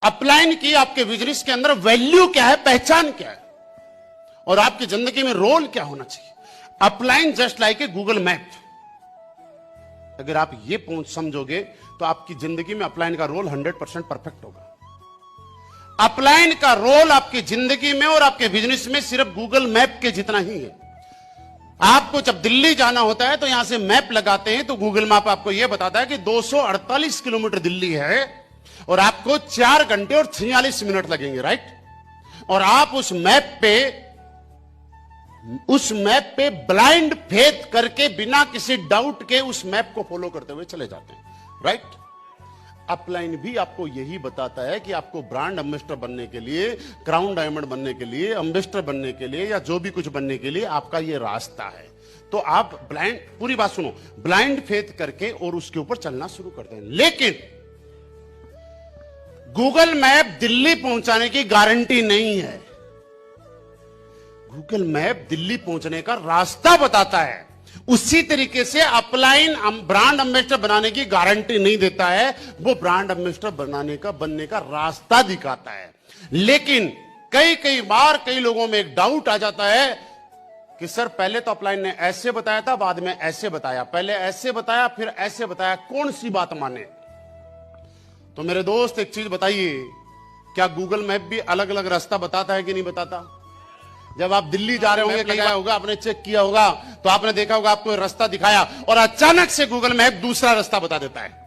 Upline की आपके business के अंदर वैल्यू क्या है, पहचान क्या है, और आपकी जिंदगी में रोल क्या होना चाहिए। Upline just like a Google map. अगर आप ये पहुंच समझोगे तो आपकी जिंदगी में अपलाइन का रोल 100% परफेक्ट होगा। अपलाइन का रोल आपकी जिंदगी में और आपके बिजनेस में सिर्फ गूगल मैप के जितना ही है। आपको जब दिल्ली जाना होता है तो यहां से मैप लगाते हैं तो गूगल मैप आपको यह बताता है कि 248 किलोमीटर दिल्ली है और आपको 4 घंटे और 46 मिनट लगेंगे, राइट। और आप उस मैप पे ब्लाइंड फेथ करके बिना किसी डाउट के उस मैप को फॉलो करते हुए चले जाते हैं, राइट। अपलाइन भी आपको यही बताता है कि आपको ब्रांड एम्बेसडर बनने के लिए, क्राउन डायमंड बनने के लिए, एम्बेसडर बनने के लिए या जो भी कुछ बनने के लिए आपका ये रास्ता है। तो आप ब्लाइंड, पूरी बात सुनो, ब्लाइंड फेथ करके और उसके ऊपर चलना शुरू करते हैं। लेकिन गूगल मैप दिल्ली पहुंचाने की गारंटी नहीं है। गूगल मैप दिल्ली पहुंचने का रास्ता बताता है, उसी तरीके से अपलाइन ब्रांड एम्बेसडर बनाने की गारंटी नहीं देता है, वो ब्रांड एम्बेसडर बनने का रास्ता दिखाता है। लेकिन कई बार कई लोगों में एक डाउट आ जाता है कि सर पहले तो अपलाइन ने ऐसे बताया था, बाद में ऐसे बताया, पहले ऐसे बताया फिर ऐसे बताया, कौन सी बात माने। तो मेरे दोस्त एक चीज बताइए, क्या गूगल मैप भी अलग अलग रास्ता बताता है कि नहीं बताता? जब आप दिल्ली जा रहे होंगे, लगाया होगा, आपने चेक किया होगा, तो आपने देखा होगा आपको रास्ता दिखाया और अचानक से गूगल मैप दूसरा रास्ता बता देता है।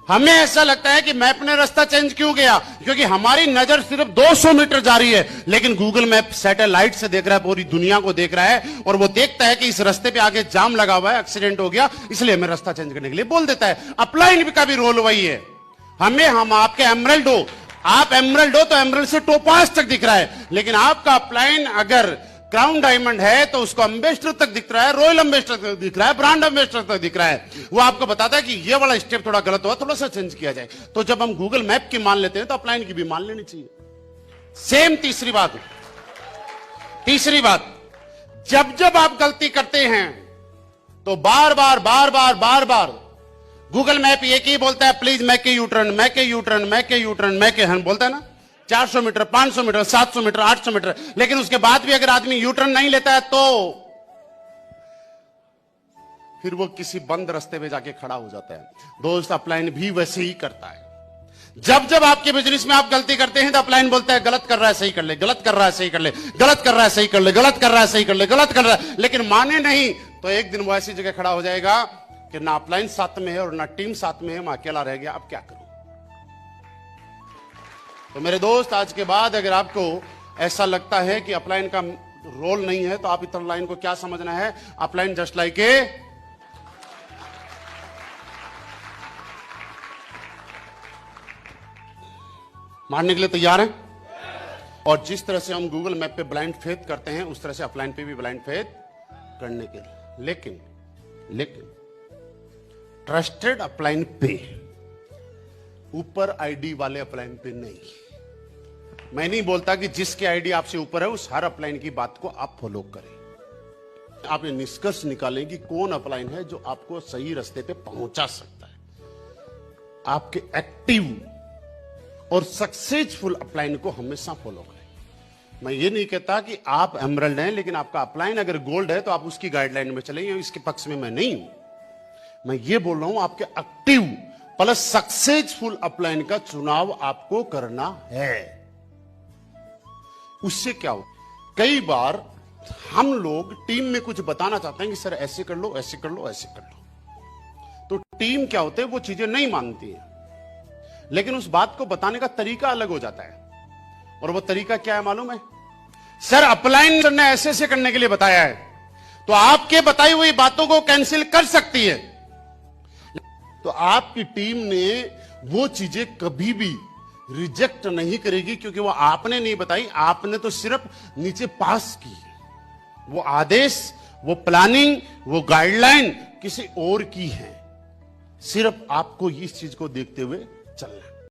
हमें ऐसा लगता है कि मैप ने रास्ता चेंज क्यों किया, क्योंकि हमारी नजर सिर्फ 200 मीटर जा रही है, लेकिन गूगल मैप सैटेलाइट से देख रहा है, पूरी दुनिया को देख रहा है और वो देखता है कि इस रास्ते पे आगे जाम लगा हुआ है, एक्सीडेंट हो गया, इसलिए हमें रास्ता चेंज करने के लिए बोल देता है। अपलाइन का भी रोल वही है। हम आपके एमरल्ड हो, आप एमरल्ड हो तो एमरल्ड से टोपाज तक दिख रहा है, लेकिन आपका अपलाइन अगर क्राउन डायमंड है तो उसको एम्बेसडर तक दिख रहा है, रॉयल एम्बेसडर तक दिख रहा है, ब्रांड एम्बेसडर तक दिख रहा है। वो आपको बताता है कि ये वाला स्टेप थोड़ा गलत हुआ, थोड़ा सा चेंज किया जाए। तो जब हम गूगल मैप की मान लेते हैं तो अपलाइन की भी मान लेनी चाहिए। सेम तीसरी बात, जब आप गलती करते हैं तो बार बार गूगल मैप एक ही बोलता है, प्लीज मेक ए यूटर्न बोलता है ना, 400 मीटर, 500 मीटर, 700 मीटर, 800 मीटर। लेकिन उसके बाद भी अगर आदमी यूटर्न नहीं लेता है तो फिर वो किसी बंद रास्ते पे जाके खड़ा हो जाता है। दोस्त, अपलाइन भी वैसे ही करता है। जब आपके बिजनेस में आप गलती करते हैं तो अपलाइन बोलता है गलत कर रहा है सही कर ले, गलत कर रहा है सही कर ले, गलत कर रहा है सही कर ले, गलत कर रहा है सही कर ले, गलत कर रहा है, लेकिन माने नहीं तो एक दिन वो ऐसी जगह खड़ा हो जाएगा कि ना अपलाइन साथ में है और ना टीम साथ में है, मैं अकेला रह गया, अब क्या करूं। तो मेरे दोस्त, आज के बाद अगर आपको ऐसा लगता है कि अपलाइन का रोल नहीं है तो आप इस लाइन को क्या समझना है, अपलाइन जस्ट लाइक ए मारने के लिए तैयार हैं। और जिस तरह से हम गूगल मैप पे ब्लाइंड फेथ करते हैं उस तरह से अपलाइन पे भी ब्लाइंड फेथ करने के लिए। लेकिन ट्रस्टेड अपलाइन पे, ऊपर आईडी वाले अपलाइन पे नहीं। मैं नहीं बोलता कि जिसके आईडी आपसे ऊपर है उस हर अपलाइन की बात को आप फॉलो करें। आप ये निष्कर्ष निकालें कि कौन अपलाइन है जो आपको सही रास्ते पे पहुंचा सकता है। आपके एक्टिव और सक्सेसफुल अपलाइन को हमेशा फॉलो करें। मैं ये नहीं कहता कि आप एमरल्ड हैं, लेकिन आपका अपलाइन अगर गोल्ड है तो आप उसकी गाइडलाइन में चलेंगे, इसके पक्ष में मैं नहीं हूं। मैं ये बोल रहा हूं आपके एक्टिव प्लस सक्सेसफुल अपलाइन का चुनाव आपको करना है। उससे क्या हो, कई बार हम लोग टीम में कुछ बताना चाहते हैं कि सर ऐसे कर लो, ऐसे कर लो, ऐसे कर लो, तो टीम क्या होते है वो चीजें नहीं मानती है, लेकिन उस बात को बताने का तरीका अलग हो जाता है। और वो तरीका क्या है मालूम है? सर अपलाइन ने ऐसे ऐसे करने के लिए बताया है, तो आपके बताई हुई बातों को कैंसिल कर सकती है। तो आपकी टीम ने वो चीजें कभी भी रिजेक्ट नहीं करेगी, क्योंकि वो आपने नहीं बताई, आपने तो सिर्फ नीचे पास की। वो आदेश, वो प्लानिंग, वो गाइडलाइन किसी और की है। सिर्फ आपको इस चीज को देखते हुए चलना है।